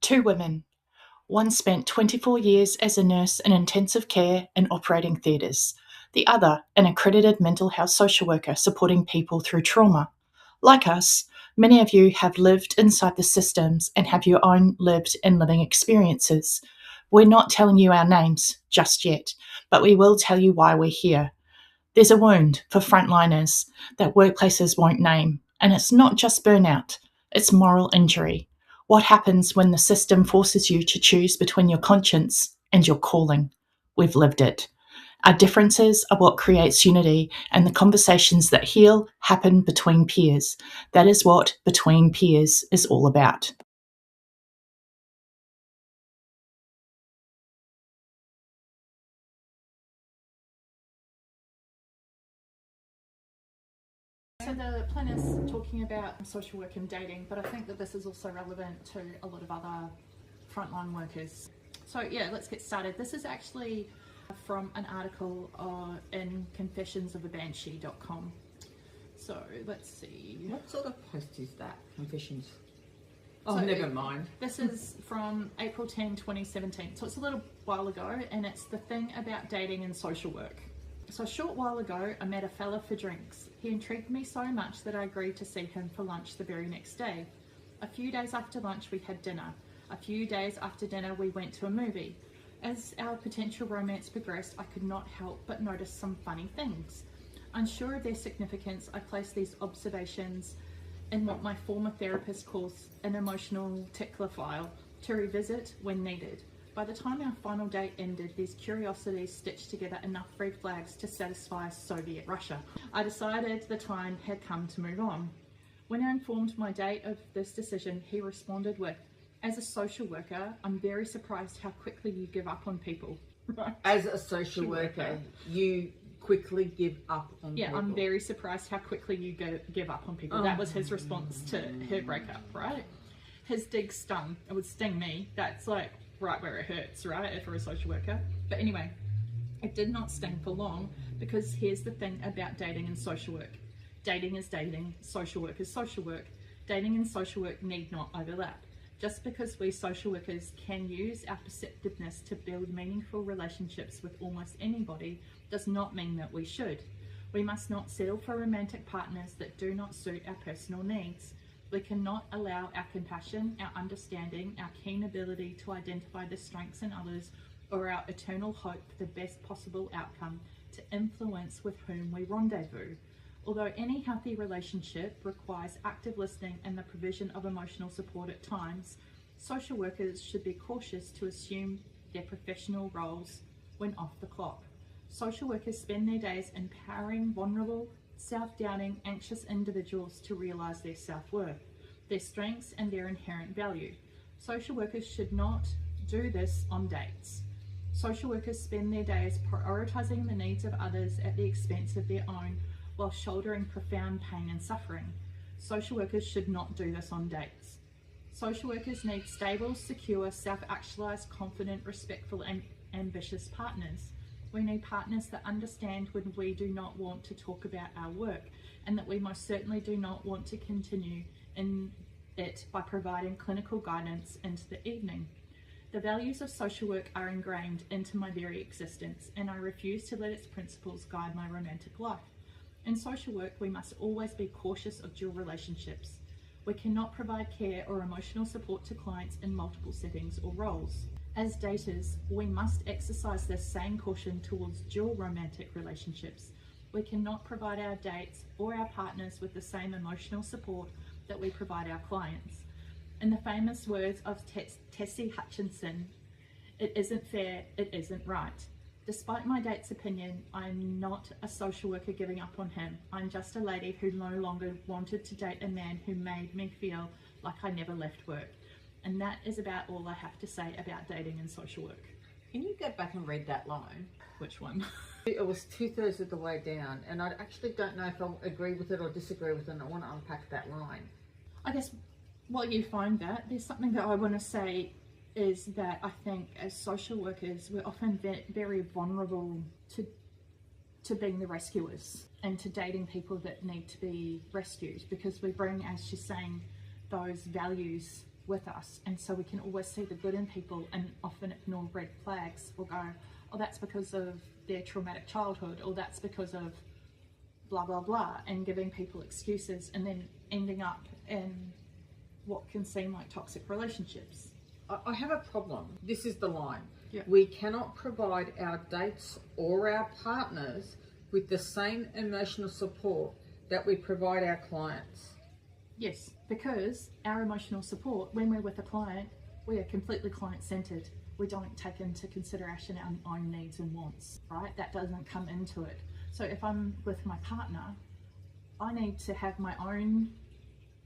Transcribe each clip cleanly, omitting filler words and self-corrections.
Two women. One spent 24 years as a nurse in intensive care and operating theatres. The other, an accredited mental health social worker supporting people through trauma. Like us, many of you have lived inside the systems and have your own lived and living experiences. We're not telling you our names just yet, but we will tell you why we're here. There's a wound for frontliners that workplaces won't name, and it's not just burnout, it's moral injury. What happens when the system forces you to choose between your conscience and your calling? We've lived it. Our differences are what creates unity, and the conversations that heal happen between peers. That is what Between Peers is all about. So the plan is talking about social work and dating, but I think that this is also relevant to a lot of other frontline workers. So yeah, let's get started. This is actually from an article in confessionsofthebanshee.com. So let's see. What sort of post is that? Confessions? Oh, so never mind. This is from April 10, 2017. So it's a little while ago, and it's the thing about dating and social work. So a short while ago, I met a fella for drinks. He intrigued me so much that I agreed to see him for lunch the very next day. A few days after lunch, we had dinner. A few days after dinner, we went to a movie. As our potential romance progressed, I could not help but notice some funny things. Unsure of their significance, I placed these observations in what my former therapist calls an emotional tickler file to revisit when needed. By the time our final date ended, these curiosities stitched together enough red flags to satisfy Soviet Russia. I decided the time had come to move on. When I informed my date of this decision, he responded with, "As a social worker, I'm very surprised how quickly you give up on people." Right. As a social worker, you quickly give up on people. Yeah, I'm very surprised how quickly you give up on people. That was his response to her breakup, right? His dig stung. It would sting me. That's like right where it hurts, right, if you're a social worker. But anyway, it did not sting for long, because here's the thing about dating and social work. Dating is dating, social work is social work. Dating and social work need not overlap. Just because we social workers can use our perceptiveness to build meaningful relationships with almost anybody does not mean that we should. We must not settle for romantic partners that do not suit our personal needs. We cannot allow our compassion, our understanding, our keen ability to identify the strengths in others, or our eternal hope for the best possible outcome to influence with whom we rendezvous. Although any healthy relationship requires active listening and the provision of emotional support at times, social workers should be cautious to assume their professional roles when off the clock. Social workers spend their days empowering vulnerable, self-doubting, anxious individuals to realise their self-worth, their strengths and their inherent value. Social workers should not do this on dates. Social workers spend their days prioritising the needs of others at the expense of their own, while shouldering profound pain and suffering. Social workers should not do this on dates. Social workers need stable, secure, self-actualised, confident, respectful and ambitious partners. We need partners that understand when we do not want to talk about our work, and that we most certainly do not want to continue in it by providing clinical guidance into the evening. The values of social work are ingrained into my very existence, and I refuse to let its principles guide my romantic life. In social work, we must always be cautious of dual relationships. We cannot provide care or emotional support to clients in multiple settings or roles. As daters, we must exercise this same caution towards dual romantic relationships. We cannot provide our dates or our partners with the same emotional support that we provide our clients. In the famous words of Tessie Hutchinson, "It isn't fair, it isn't right." Despite my date's opinion, I'm not a social worker giving up on him. I'm just a lady who no longer wanted to date a man who made me feel like I never left work. And that is about all I have to say about dating and social work. Can you go back and read that line? Which one? It was 2/3 of the way down, and I actually don't know if I'll agree with it or disagree with it, and I want to unpack that line. I guess while you find that, there's something that I want to say is that I think as social workers, we're often very vulnerable to being the rescuers and to dating people that need to be rescued, because we bring, as she's saying, those values with us, and so we can always see the good in people and often ignore red flags or go, oh, that's because of their traumatic childhood, or that's because of blah blah blah, and giving people excuses and then ending up in what can seem like toxic relationships. I have a problem. This is the line. Yeah. We cannot provide our dates or our partners with the same emotional support that we provide our clients. Yes, because our emotional support, when we're with a client, we are completely client-centered. We don't take into consideration our own needs and wants, right? That doesn't come into it. So if I'm with my partner, I need to have my own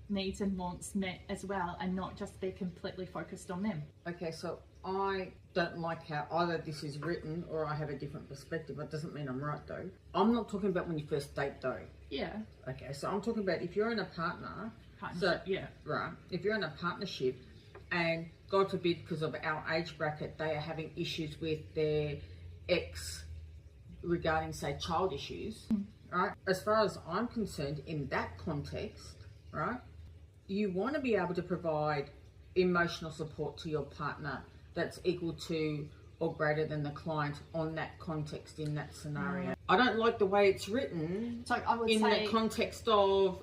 needs and wants met as well, and not just be completely focused on them. Okay, so I don't like how either this is written or I have a different perspective. It doesn't mean I'm right though. I'm not talking about when you first date though. Yeah. Okay, so I'm talking about if you're in a partnership, yeah. Right. If you're in a partnership and God forbid because of our age bracket, they are having issues with their ex regarding, say, child issues, right? As far as I'm concerned, in that context, right, you want to be able to provide emotional support to your partner that's equal to or greater than the client on that context, in that scenario. I don't like the way it's written. So I would in say the context of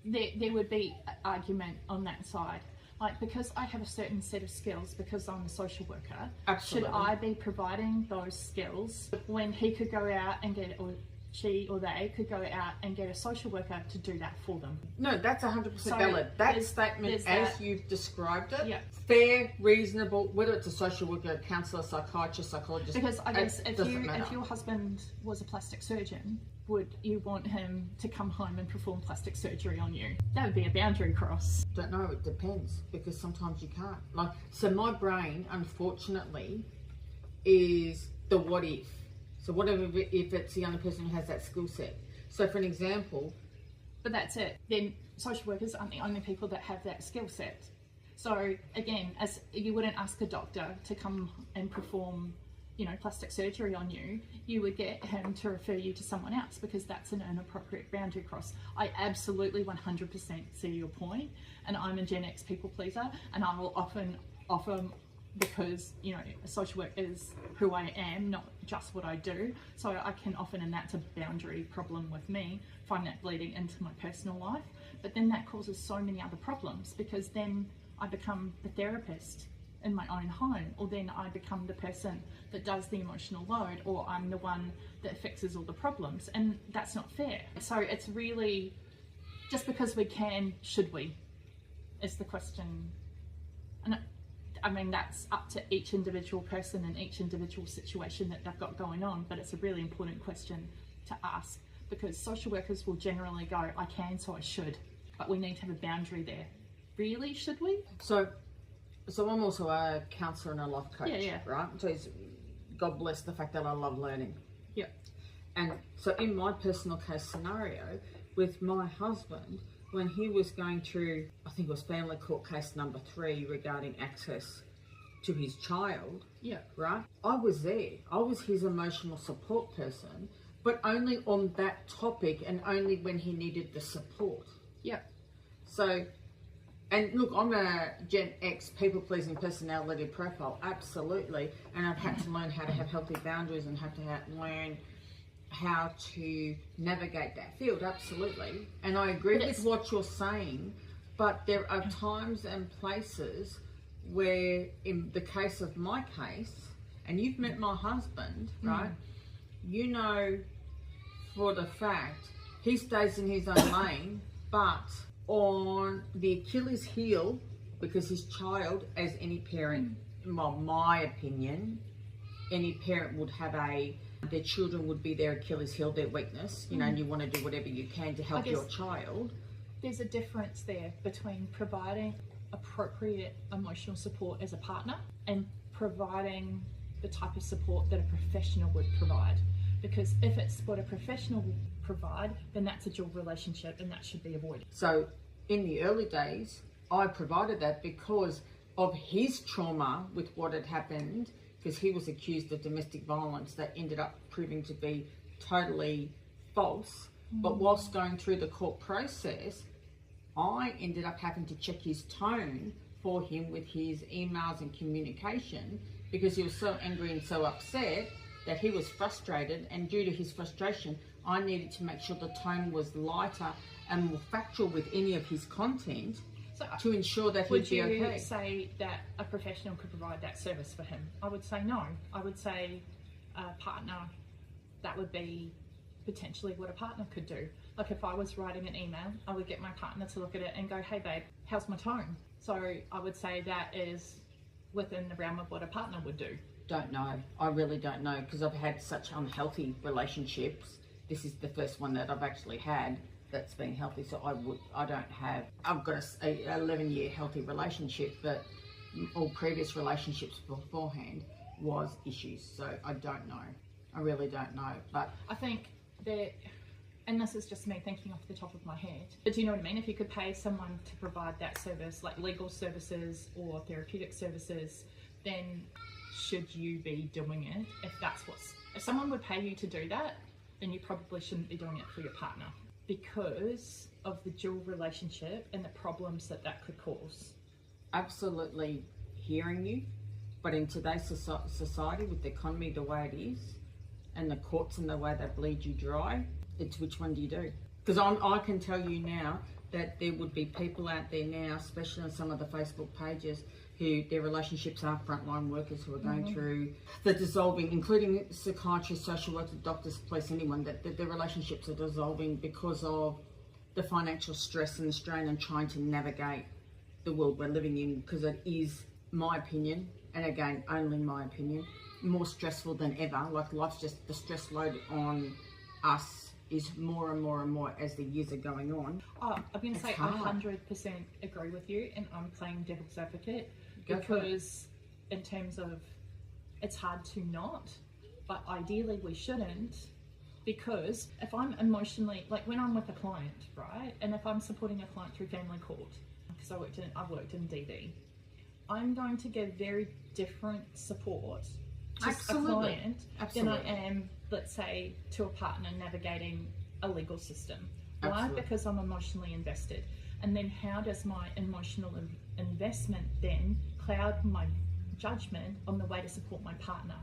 there would be argument on that side. Like, because I have a certain set of skills, because I'm a social worker, Absolutely. should I be providing those skills when he could go out and get, or she or they could go out and get a social worker to do that for them? No, that's 100% So valid. That there's statement, as that. you've described it, Yeah. fair, reasonable, whether it's a social worker, a counsellor, psychiatrist, psychologist. Because I guess it doesn't matter. if your husband was a plastic surgeon, would you want him to come home and perform plastic surgery on you? That would be a boundary cross. Don't know, it depends, because sometimes you can't. Like, so my brain, unfortunately, is the what if. So whatever if it's the only person who has that skill set. So for an example, But that's it. Then social workers aren't the only people that have that skill set. So again, as you wouldn't ask a doctor to come and perform, plastic surgery on you, you would get him to refer you to someone else, because that's an inappropriate boundary cross. I absolutely 100% see your point, and I'm a Gen X people pleaser, and I will often offer, because social work is who I am, not just what I do. So I can often, and that's a boundary problem with me, find that bleeding into my personal life. But then that causes so many other problems, because then I become the therapist in my own home, or then I become the person that does the emotional load, or I'm the one that fixes all the problems, and that's not fair. So it's really, just because we can, should we, is the question. And I mean, that's up to each individual person and each individual situation that they've got going on, but it's a really important question to ask, because social workers will generally go, I can, so I should, but we need to have a boundary there. Really, should we? So I'm also a counsellor and a life coach, Yeah. right? So God bless the fact that I love learning. Yeah. And so in my personal case scenario, with my husband, when he was going through, I think it was family court case number 3 regarding access to his child, Yeah. right? I was there. I was his emotional support person, but only on that topic and only when he needed the support. Yeah. So, and look, I'm a Gen X people-pleasing personality profile, absolutely, and I've had to learn how to have healthy boundaries and have to learn how to navigate that field, absolutely. And I agree with what you're saying, but there are times and places where, in the case of my case, and you've met my husband, right? You know for the fact he stays in his own lane, but on the Achilles heel, because his child, as any parent, well, my opinion, any parent would have their children would be their Achilles heel, their weakness, and you want to do whatever you can to help your child. There's a difference there between providing appropriate emotional support as a partner and providing the type of support that a professional would provide. Because if it's what a professional will provide, then that's a dual relationship, and that should be avoided. So in the early days, I provided that because of his trauma with what had happened, because he was accused of domestic violence that ended up proving to be totally false. But whilst going through the court process, I ended up having to check his tone for him with his emails and communication, because he was so angry and so upset that he was frustrated, and due to his frustration, I needed to make sure the tone was lighter and more factual with any of his content to ensure that he'd be okay. Would you say that a professional could provide that service for him? I would say no. I would say a partner, that would be potentially what a partner could do. Like if I was writing an email, I would get my partner to look at it and go, hey babe, how's my tone? So I would say that is within the realm of what a partner would do. Don't know. I really don't know, because I've had such unhealthy relationships. This is the first one that I've actually had that's been healthy. So I've got a 11-year healthy relationship, but all previous relationships beforehand was issues. So I don't know. I really don't know. But I think that, and this is just me thinking off the top of my head, but do you know what I mean? If you could pay someone to provide that service, like legal services or therapeutic services, then should you be doing it? If someone would pay you to do that, then you probably shouldn't be doing it for your partner, because of the dual relationship and the problems that could cause. Absolutely hearing you, but in today's society, with the economy the way it is, and the courts and the way they bleed you dry, it's which one do you do? Because I can tell you now that there would be people out there now, especially on some of the Facebook pages, who their relationships are frontline workers who are going through the dissolving, including psychiatrists, social workers, doctors, police, anyone, that their relationships are dissolving because of the financial stress and the strain and trying to navigate the world we're living in, because it is, my opinion, and again, only my opinion, more stressful than ever. Like life's just, the stress load on us is more and more and more as the years are going on. I'm going to say I 100% agree with you, and I'm playing devil's advocate because in terms of it's hard to not, but ideally we shouldn't, because if I'm emotionally, like when I'm with a client, right, and if I'm supporting a client through family court, because I've worked in DV, I'm going to give very different support to a client than I am, let's say, to a partner navigating a legal system. Why? Because I'm emotionally invested. And then how does my emotional investment then cloud my judgment on the way to support my partner?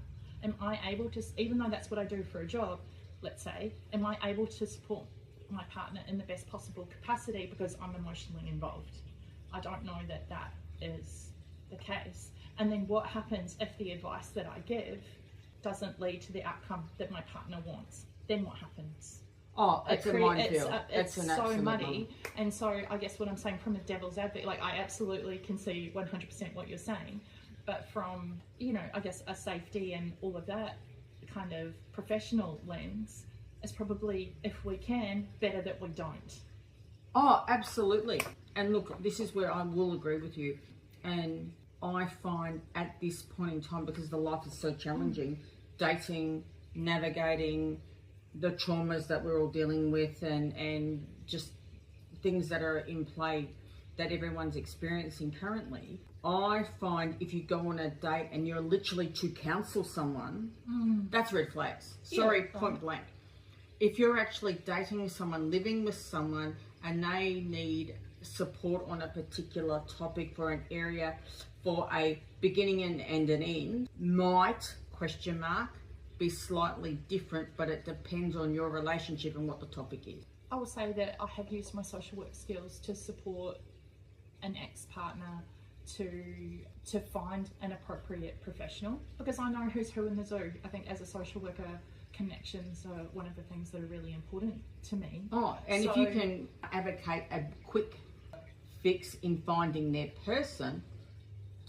Am I able to, even though that's what I do for a job, let's say, am I able to support my partner in the best possible capacity because I'm emotionally involved? I don't know that that is the case. And then what happens if the advice that I give doesn't lead to the outcome that my partner wants? Then what happens? Oh, it's a minefield. It's so muddy. And so I guess what I'm saying from a devil's advocate, like I absolutely can see 100% what you're saying, but from, you know, I guess a safety and all of that kind of professional lens, it's probably, if we can, better that we don't. Oh, absolutely. And look, this is where I will agree with you. And I find at this point in time, because the life is so challenging, dating, navigating the traumas that we're all dealing with, and just things that are in play that everyone's experiencing currently, I find if you go on a date and you're literally to counsel someone, that's red flags. Sorry, point blank. If you're actually dating someone, living with someone, and they need support on a particular topic for an area, for a beginning and an end, might, question mark, be slightly different, but it depends on your relationship and what the topic is. I will say that I have used my social work skills to support an ex-partner to find an appropriate professional, because I know who's who in the zoo. I think as a social worker, connections are one of the things that are really important to me. Oh, and if you can advocate a quick fix in finding their person,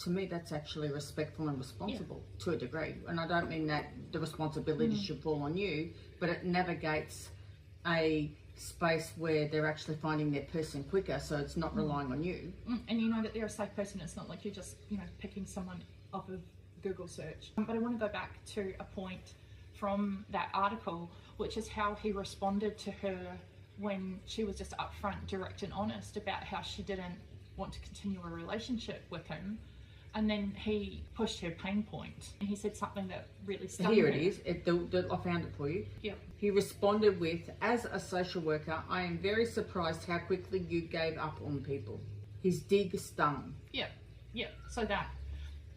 to me that's actually respectful and responsible to a degree. And I don't mean that the responsibility should fall on you, but it navigates a space where they're actually finding their person quicker, so it's not relying on you. And you know that they're a safe person. It's not like you're just, you know, picking someone off of Google search. But I want to go back to a point from that article, which is how he responded to her when she was just upfront, direct and honest about how she didn't want to continue a relationship with him. And then he pushed her pain point, and he said something that really stuck. Here it is. I found it for you. Yep. He responded with, "As a social worker, I am very surprised how quickly you gave up on people." His dig stung. Yeah. Yeah, so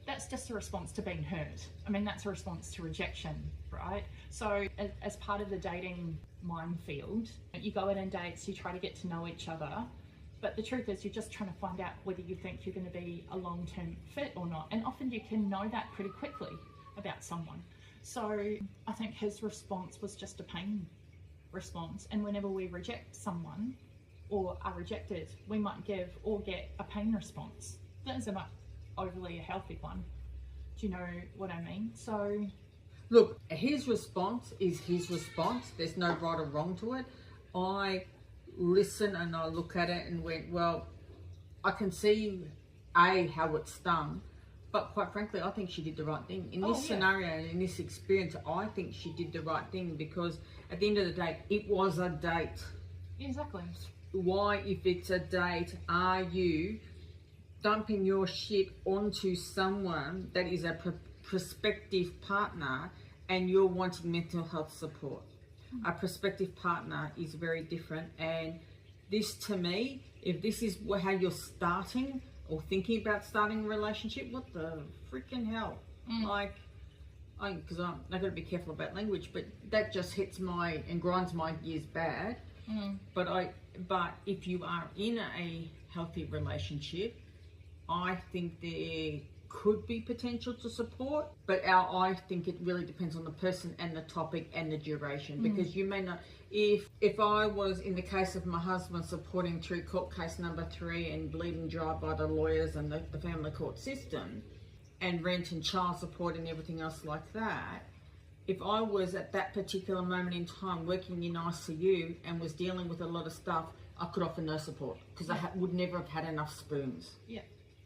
that's just a response to being hurt. I mean, that's a response to rejection, right? So as part of the dating minefield, you go out on dates, you try to get to know each other, but the truth is you're just trying to find out whether you think you're going to be a long-term fit or not. And often you can know that pretty quickly about someone. So I think his response was just a pain response. And whenever we reject someone or are rejected, we might give or get a pain response. That isn't overly a healthy one. Do you know what I mean? So look, his response is his response. There's no right or wrong to it. I listen and I look at it and went, well, I can see how it stung, but quite frankly, I think she did the right thing in this scenario and in this experience. I think she did the right thing because at the end of the day, it was a date. Exactly. Why, if it's a date, are you dumping your shit onto someone that is a prospective partner and you're wanting mental health support? A prospective partner is very different, and this, to me, if this is how you're starting or thinking about starting a relationship, what the freaking hell? Like, because I've got to be careful about language, but that just hits and grinds my gears bad. But if you are in a healthy relationship, I think there could be potential to support, but I think it really depends on the person and the topic and the duration, because you may not, if I was in the case of my husband supporting through court case number 3 and bleeding dry by the lawyers and the family court system and rent and child support and everything else like that, if I was at that particular moment in time working in ICU and was dealing with a lot of stuff, I could offer no support because I would never have had enough spoons. Yeah.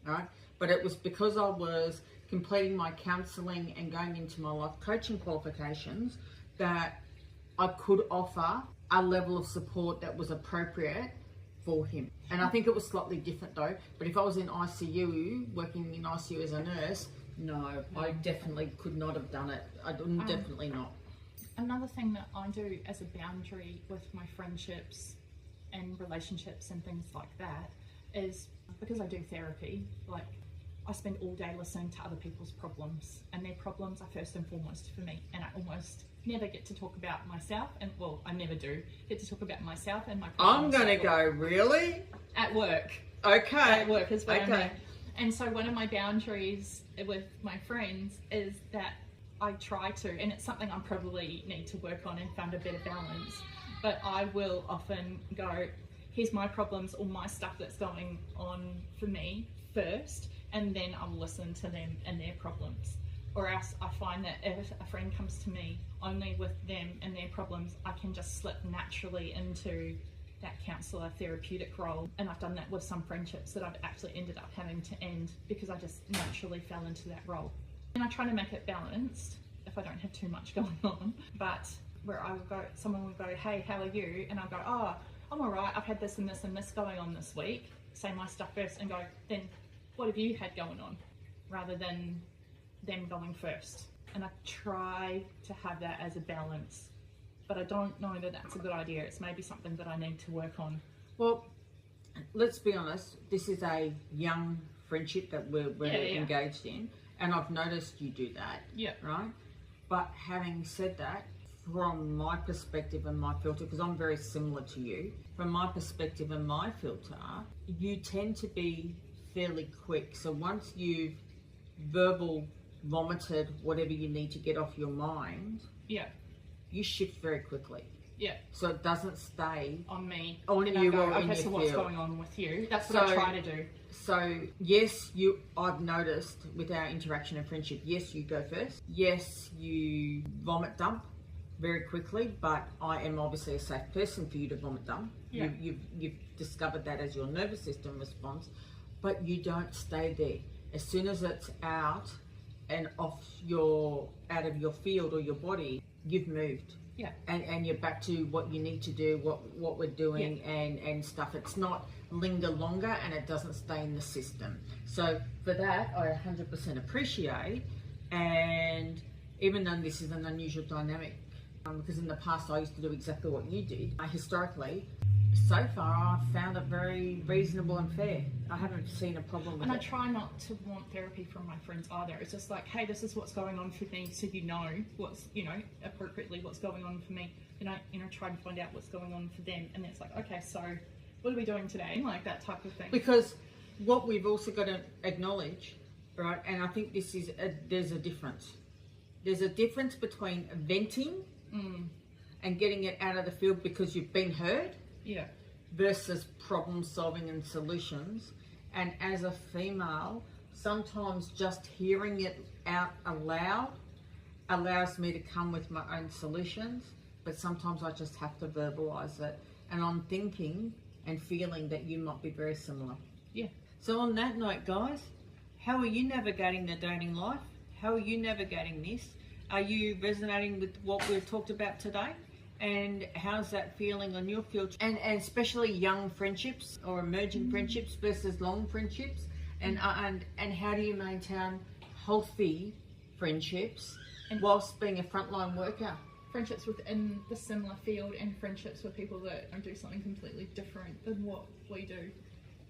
All right. But it was because I was completing my counselling and going into my life coaching qualifications that I could offer a level of support that was appropriate for him. And I think it was slightly different though. But if I was in ICU, working in ICU as a nurse, no, I definitely could not have done it. I definitely not. Another thing that I do as a boundary with my friendships and relationships and things like that is, because I do therapy, like, I spend all day listening to other people's problems, and their problems are first and foremost for me, and I almost never get to talk about myself, and well, I never do get to talk about myself and my problems. I'm going to go, really? At work. Okay. At work is what I mean. And so one of my boundaries with my friends is that I try to, and it's something I probably need to work on and find a better balance, but I will often go, here's my problems or my stuff that's going on for me first, and then I'll listen to them and their problems. Or else I find that if a friend comes to me only with them and their problems, I can just slip naturally into that counsellor therapeutic role. And I've done that with some friendships that I've actually ended up having to end because I just naturally fell into that role. And I try to make it balanced if I don't have too much going on, but where I will go, someone will go, hey, how are you? And I'll go, oh, I'm all right, I've had this and this and this going on this week. Say my stuff first and go, then what have you had going on? Rather than them going first. And I try to have that as a balance, but I don't know that that's a good idea. It's maybe something that I need to work on. Well, let's be honest, this is a young friendship that we're engaged in, and I've noticed you do that. Yeah. Right? But having said that, from my perspective and my filter, because I'm very similar to you, from my perspective and my filter, you tend to be fairly quick. So once you've vomited whatever you need to get off your mind, you shift very quickly. Yeah. So it doesn't stay on me. On and you go, or in okay, so your what's field. going on with you? That's what I try to do. So yes, I've noticed with our interaction and friendship, yes, you go first. Yes, you vomit dump very quickly, but I am obviously a safe person for you to vomit dump. Yeah. You've discovered that as your nervous system response, but you don't stay there. As soon as it's out and out of your field or your body, you've moved. Yeah. And you're back to what you need to do, what we're doing and stuff. It's not linger longer and it doesn't stay in the system. So for that, I 100% appreciate. And even though this is an unusual dynamic, because in the past I used to do exactly what you did, historically, so far I've found it very reasonable and fair. I haven't seen a problem with And it. I try not to want therapy from my friends either. It's just like, hey, this is what's going on for me, so you know what's, appropriately what's going on for me. And I, try to find out what's going on for them. And it's like, okay, so what are we doing today? Like that type of thing. Because what we've also got to acknowledge, right, and I think this is, there's a difference. There's a difference between venting and getting it out of the field because you've been heard. Yeah. Versus problem solving and solutions. And as a female, sometimes just hearing it out aloud allows me to come with my own solutions, but sometimes I just have to verbalize it. And I'm thinking and feeling that you might be very similar. Yeah. So on that note, guys, how are you navigating the dating life? How are you navigating this? Are you resonating with what we've talked about today? And how's that feeling on your field? And especially young friendships or emerging friendships versus long friendships. And how do you maintain healthy friendships whilst being a frontline worker? Friendships within the similar field and friendships with people that do something completely different than what we do.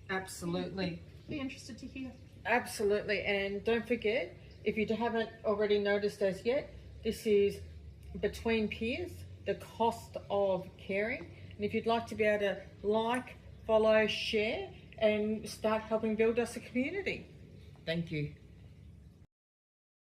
Absolutely. Be interested to hear. Absolutely. And don't forget, if you haven't already noticed as yet, this is Between Peers, the cost of caring. And if you'd like to be able to like, follow, share, and start helping build us a community. Thank you.